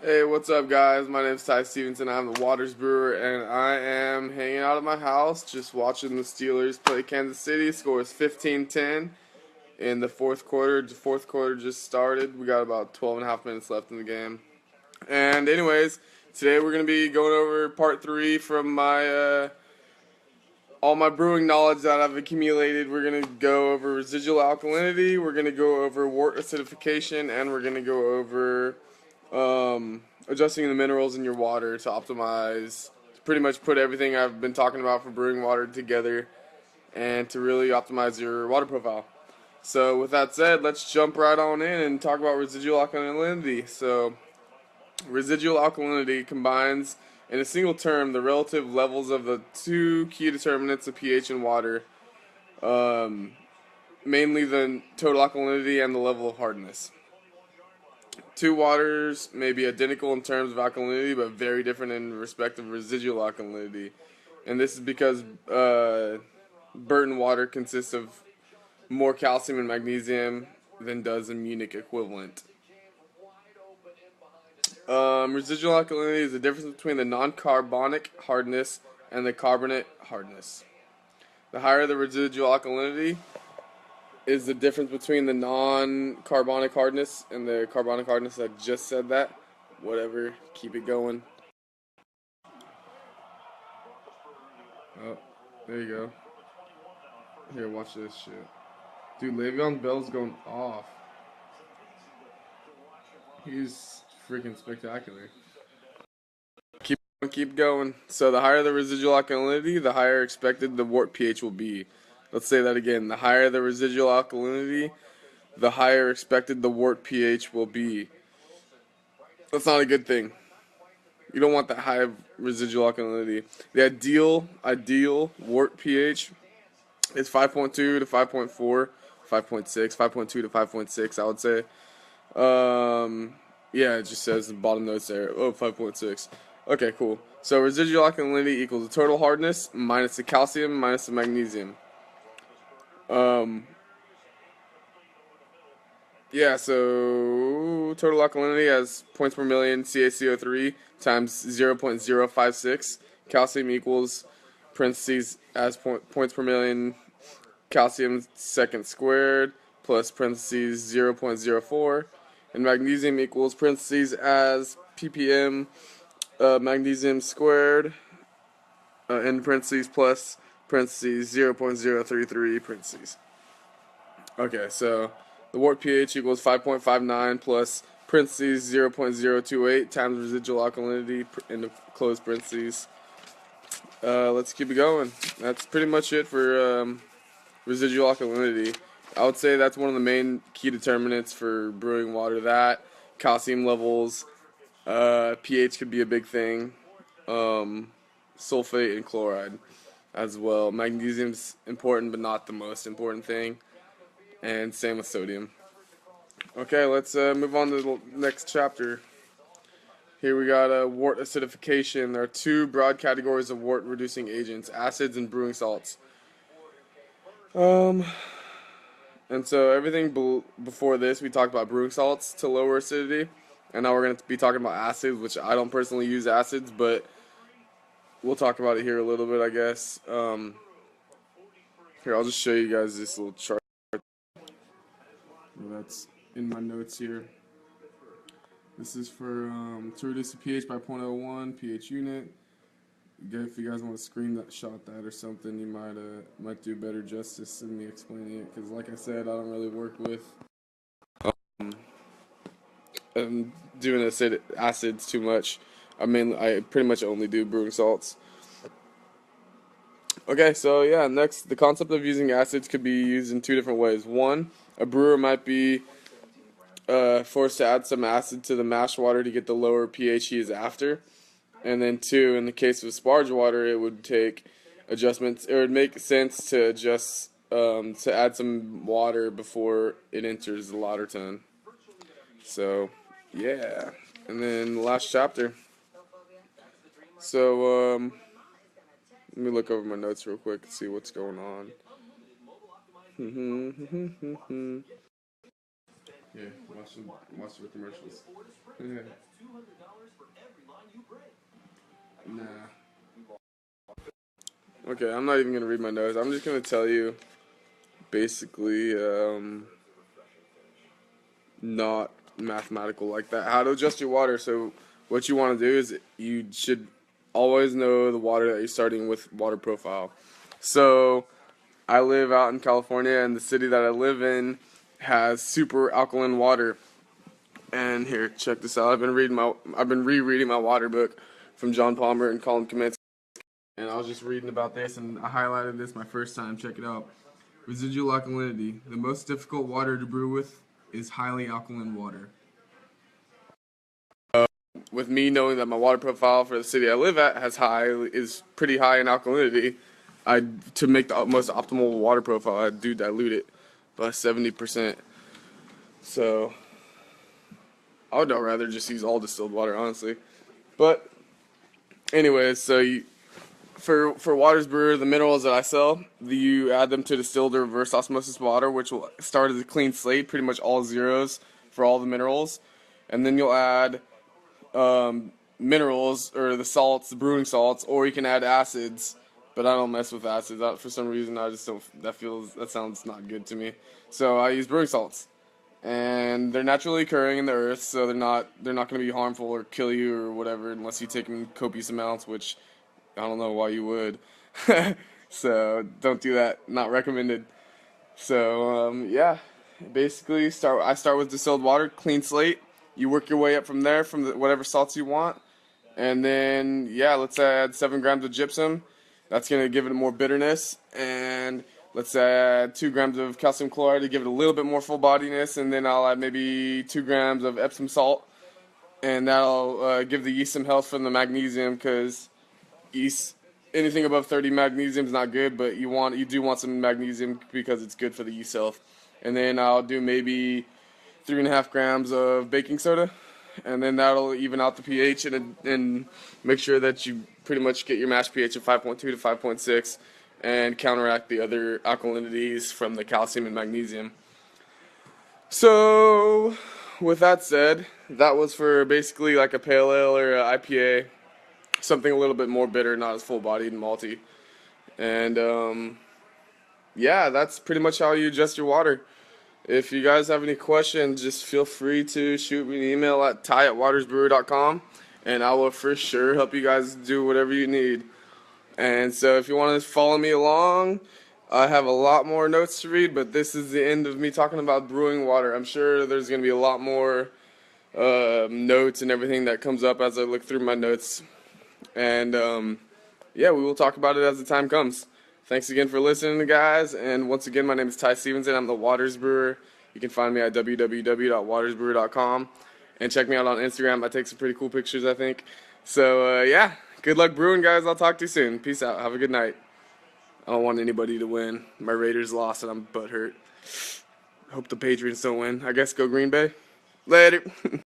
Hey, what's up, guys? My name's Ty Stevenson. I'm the Waters Brewer, and I am hanging out at my house just watching the Steelers play Kansas City. Scores 15-10 in the fourth quarter. The fourth quarter just started. We got about 12 and a half minutes left in the game. And, anyways, today we're going to be going over part three from my all my brewing knowledge that I've accumulated. We're going to go over residual alkalinity, we're going to go over wort acidification, and we're going to go over adjusting the minerals in your water to optimize, to pretty much put everything I've been talking about for brewing water together and to really optimize your water profile. So with that said, let's jump right on in and talk about residual alkalinity. So residual alkalinity combines in a single term the relative levels of the two key determinants of pH in water, um, mainly the total alkalinity and the level of hardness. Two waters may be identical in terms of alkalinity, but very different in respect of residual alkalinity. And this is because Burton water consists of more calcium and magnesium than does a Munich equivalent. Residual alkalinity is the difference between the non-carbonic hardness and the carbonate hardness. The higher the residual alkalinity is the difference between the non-carbonic hardness and the carbonic hardness. I just said that. Whatever. Keep it going. Oh, there you go. Here, watch this shit. Dude, Le'Veon Bell's going off. He's freaking spectacular. Keep going. So the higher the residual alkalinity, the higher expected the wort pH will be. Let's say that again. The higher the residual alkalinity, the higher expected the wort pH will be. That's not a good thing. You don't want that high of residual alkalinity. The ideal wort pH is 5.2 to 5.4, 5.6, 5.2 to 5.6, I would say. Yeah, it just says the bottom notes there. Oh, 5.6. Okay, cool. So residual alkalinity equals the total hardness minus the calcium minus the magnesium. Yeah, so total alkalinity as points per million CaCO3 times 0.056. Calcium equals parentheses as points per million calcium second squared plus parentheses 0.04. And magnesium equals parentheses as ppm magnesium squared in parentheses plus parentheses 0.033 parentheses. Okay, so the wort pH equals 5.59 plus parentheses 0.028 times residual alkalinity in the closed parentheses. Let's keep it going. That's pretty much it for residual alkalinity. I would say that's one of the main key determinants for brewing water. That calcium levels, pH could be a big thing. Sulfate and chloride as well. Magnesium's important, but not the most important thing. And same with sodium. Okay, let's move on to the next chapter. Here we got wort acidification. There are two broad categories of wort reducing agents: acids and brewing salts. Um, and so everything before this, we talked about brewing salts to lower acidity, and now we're going to be talking about acids, which I don't personally use acids, but we'll talk about it here a little bit, I guess. Here, I'll just show you guys this little chart that's in my notes here. This is for to reduce the pH by 0.01 pH unit. If you guys want to screenshot that or something, you might do better justice than me explaining it. Because, like I said, I don't really work with doing acids too much. I pretty much only do brewing salts. Okay, so yeah, next, the concept of using acids could be used in two different ways. One, a brewer might be forced to add some acid to the mash water to get the lower pH he is after. And then two, in the case of sparge water, it would take adjustments. It would make sense to adjust to add some water before it enters the lauter tun. So yeah, and then the last chapter. So let me look over my notes real quick and see what's going on. Yeah, watch the commercials. Yeah. Nah. Okay, I'm not even gonna read my notes. I'm just gonna tell you basically not mathematical like that. How to adjust your water. So what you want to do is you should always know the water that you're starting with water profile. So I live out in California, and the city that I live in has super alkaline water. And here, check this out. I've been rereading my water book from John Palmer and Colin Kaminsky, and I was just reading about this, and I highlighted this my first time. Check it out. Residual alkalinity. The most difficult water to brew with is highly alkaline water. With me knowing that my water profile for the city I live at is pretty high in alkalinity, to make the most optimal water profile, I do dilute it by 70%. So I would rather just use all distilled water, honestly. But anyways, for Waters Brewer, the minerals that I sell, you add them to distilled or reverse osmosis water, which will start as a clean slate, pretty much all zeros for all the minerals, and then you'll add minerals or the salts, the brewing salts, or you can add acids. But I don't mess with acids. For some reason, I just don't. That sounds not good to me. So I use brewing salts, and they're naturally occurring in the earth, so they're not going to be harmful or kill you or whatever unless you take them in copious amounts, which I don't know why you would. So don't do that. Not recommended. So yeah, basically I start with distilled water, clean slate. You work your way up from there, from whatever salts you want, and then yeah, let's add 7 grams of gypsum. That's gonna give it more bitterness, and let's add 2 grams of calcium chloride to give it a little bit more full bodiness, and then I'll add maybe 2 grams of Epsom salt, and that'll give the yeast some health from the magnesium, because yeast, anything above 30 magnesium is not good, but you do want some magnesium because it's good for the yeast health. And then I'll do maybe 3.5 grams of baking soda, and then that'll even out the pH and make sure that you pretty much get your mash pH of 5.2 to 5.6 and counteract the other alkalinities from the calcium and magnesium. So with that said, that was for basically like a pale ale or a IPA, something a little bit more bitter, not as full-bodied and malty. And yeah, that's pretty much how you adjust your water. If you guys have any questions, just feel free to shoot me an email at ty@watersbrewer.com, and I will for sure help you guys do whatever you need. And so if you want to follow me along, I have a lot more notes to read, but this is the end of me talking about brewing water. I'm sure there's going to be a lot more notes and everything that comes up as I look through my notes. And yeah, we will talk about it as the time comes. Thanks again for listening, guys. And once again, my name is Ty Stevenson. I'm the Waters Brewer. You can find me at www.watersbrewer.com. And check me out on Instagram. I take some pretty cool pictures, I think. So, yeah, good luck brewing, guys. I'll talk to you soon. Peace out. Have a good night. I don't want anybody to win. My Raiders lost, and I'm butthurt. Hope the Patriots don't win. I guess go Green Bay. Later.